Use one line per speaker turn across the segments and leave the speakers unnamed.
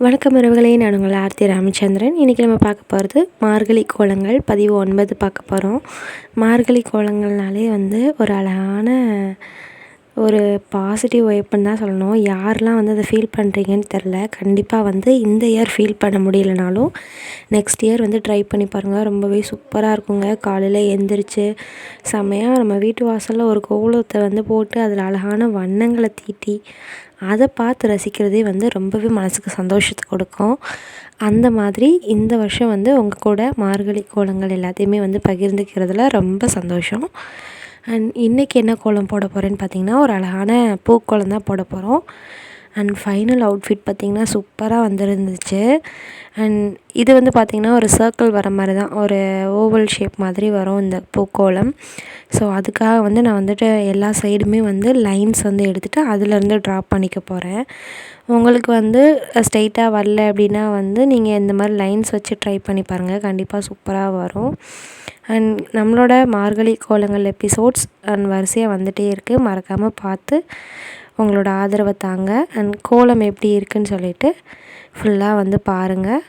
வணக்கம் உறவுகளே, நான் உங்கள் ஆர்த்தி ராமச்சந்திரன். இன்றைக்கி நம்ம பார்க்க போகிறது மார்கழி கோலங்கள் பதிவு 9 பார்க்க போகிறோம். மார்கழி கோலங்கள்னாலே ஒரு அழகான ஒரு பாசிட்டிவ் வைப்புன்னு தான் சொல்லணும். யாரெல்லாம் அதை ஃபீல் பண்ணுறீங்கன்னு தெரில. கண்டிப்பாக இந்த இயர் ஃபீல் பண்ண முடியலனாலும் நெக்ஸ்ட் இயர் ட்ரை பண்ணி பாருங்கள். ரொம்பவே சூப்பராக இருக்குங்க. காலையில் எழுந்திரிச்சு செம்மையாக நம்ம வீட்டு வாசலில் ஒரு கோலத்தை போட்டு அதில் அழகான வண்ணங்களை தீட்டி அதை பார்த்து ரசிக்கிறதே ரொம்பவே மனதுக்கு சந்தோஷத்தை கொடுக்கும். அந்த மாதிரி இந்த வருஷம் உங்கள் கூட மார்கழி கோலங்கள் எல்லாத்தையுமே பகிர்ந்துக்கிறதுல ரொம்ப சந்தோஷம். அண்ட் இன்றைக்கி என்ன கோலம் போட போகிறேன்னு பார்த்திங்கன்னா, ஒரு அழகான பூக்கோலம் தான் போட போகிறோம். அண்ட் ஃபைனல் அவுட்ஃபிட் பார்த்திங்கன்னா சூப்பராக வந்துருந்துச்சு. அண்ட் இது பார்த்திங்கன்னா ஒரு சர்க்கிள் வர மாதிரி தான், ஒரு ஓவல் ஷேப் மாதிரி வரும் இந்த பூக்கோலம். ஸோ அதுக்காக நான் எல்லா சைடுமே லைன்ஸ் எடுத்துகிட்டு அதிலேருந்து ட்ரா பண்ணிக்க போகிறேன். உங்களுக்கு ஸ்ட்ரெயிட்டாக வரல அப்படின்னா நீங்கள் இந்த மாதிரி லைன்ஸ் வச்சு ட்ரை பண்ணி பாருங்கள். கண்டிப்பாக சூப்பராக வரும். அண்ட் நம்மளோட மார்கழி கோலங்கள் எபிசோட்ஸ் அண்ட் வரிசையாக வந்துகிட்டே இருக்குது. மறக்காமல் பார்த்து உங்களோட ஆதரவை தாங்க. அண்ட் கோலம் எப்படி இருக்குதுன்னு சொல்லிவிட்டு ஃபுல்லாக பாருங்கள்.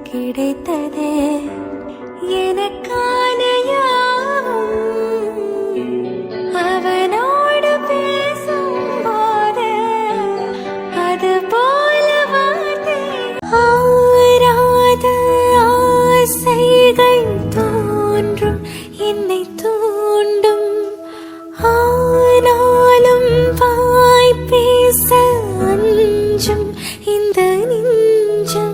கிடைத்ததே எனக்கான யாவும் அவனோடு பேசும்போது அது போல வார்த்தை ஆராத ஆசைகள் தோன்றும் என்னை தூண்டும் ஆனாலும் வாய் பேச அஞ்சும் இந்த நெஞ்சம்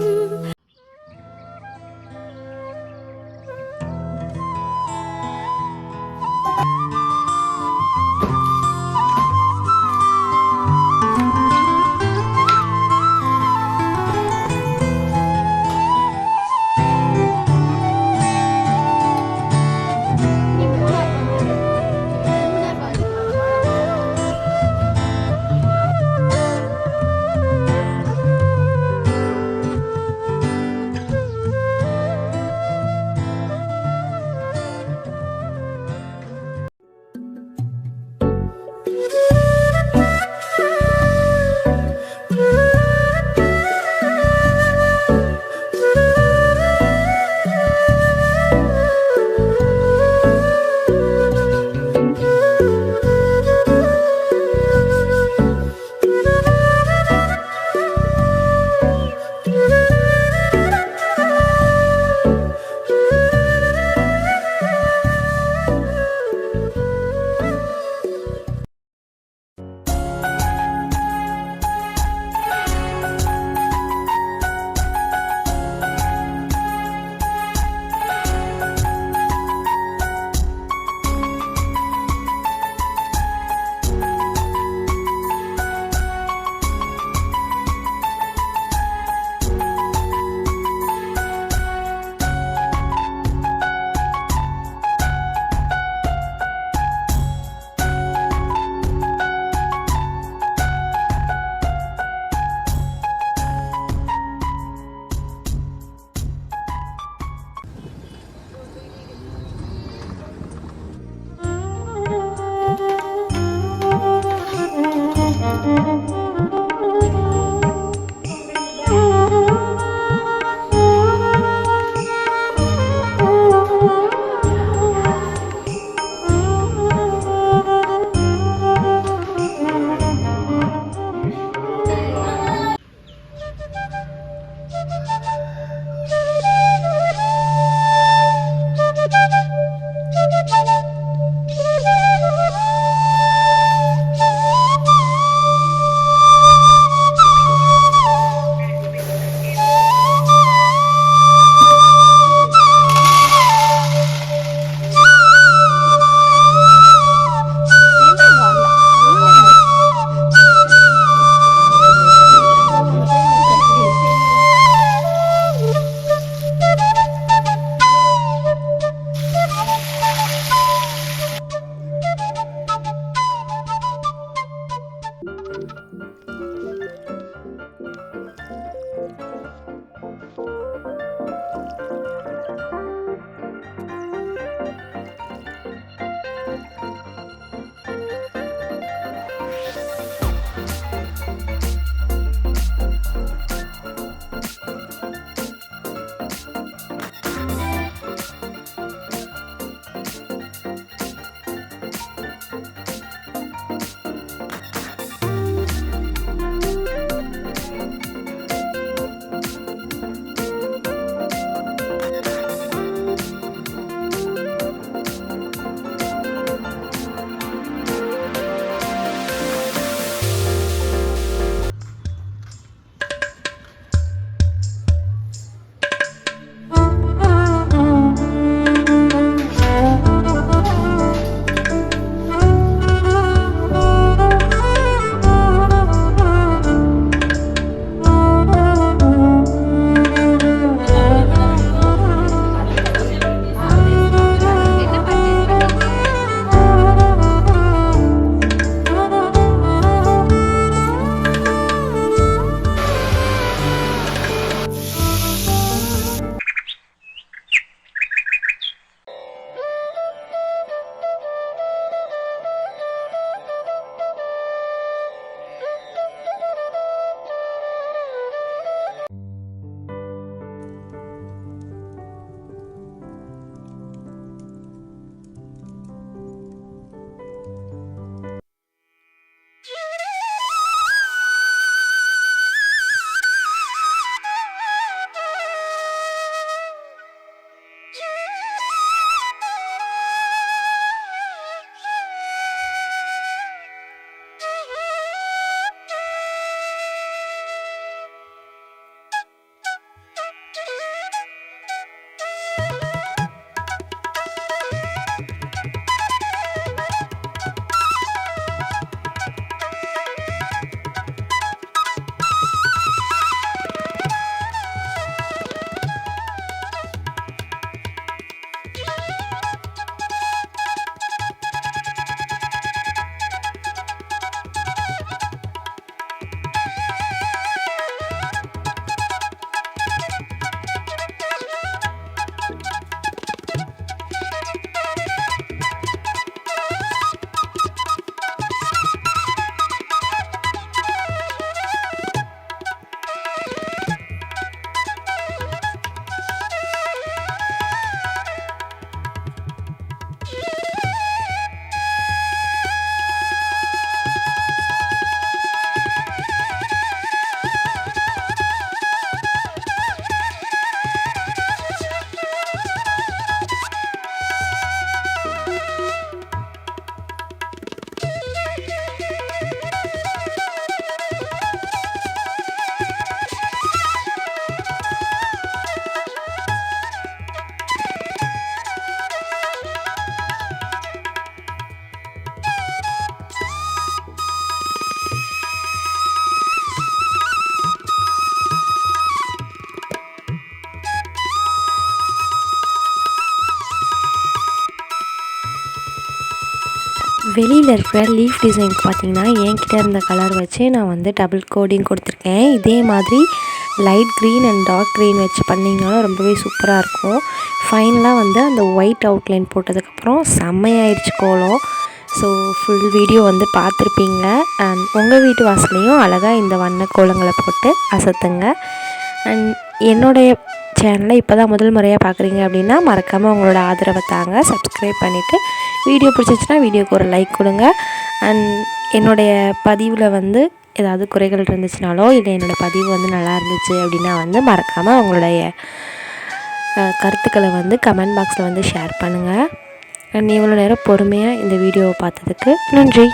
வெளியில் இருக்கிற லீஃப் டிசைனுக்கு பார்த்திங்கன்னா என்கிட்ட இருந்த கலர் வச்சு நான் வந்து டபுள் கோடிங் கொடுத்துருக்கேன். இதே மாதிரி light green and dark green வச்சு பண்ணிங்கனாலும் ரொம்பவே சூப்பராக இருக்கும். ஃபைனலாக வந்து அந்த ஒயிட் அவுட்லைன் போட்டதுக்கப்புறம் செம்மையாயிடுச்சு கோலம். ஸோ ஃபுல் வீடியோ வந்து பார்த்துருப்பீங்க. அண்ட் உங்கள் வீட்டு வாசலையும் அழகாக இந்த வண்ண கோலங்களை போட்டு அசத்துங்க. அண்ட் என்னுடைய சேனலை இப்போ தான் முதல் முறையாக பார்க்குறீங்க அப்படின்னா மறக்காமல் உங்களோட ஆதரவை தாங்க. சப்ஸ்கிரைப் பண்ணிவிட்டு வீடியோ பிடிச்சிச்சின்னா வீடியோக்கு ஒரு லைக் கொடுங்க. அண்ட் என்னுடைய பதிவில் வந்து ஏதாவது குறைகள் இருந்துச்சுனாலோ இல்லை என்னோடய பதிவு வந்து நல்லா இருந்துச்சு அப்படின்னா வந்து மறக்காமல் உங்களுடைய கருத்துக்களை வந்து கமெண்ட் பாக்ஸில் வந்து ஷேர் பண்ணுங்கள். அண்ட் இவ்வளோ நேரம் பொறுமையாக இந்த வீடியோவை பார்த்ததுக்கு நன்றி.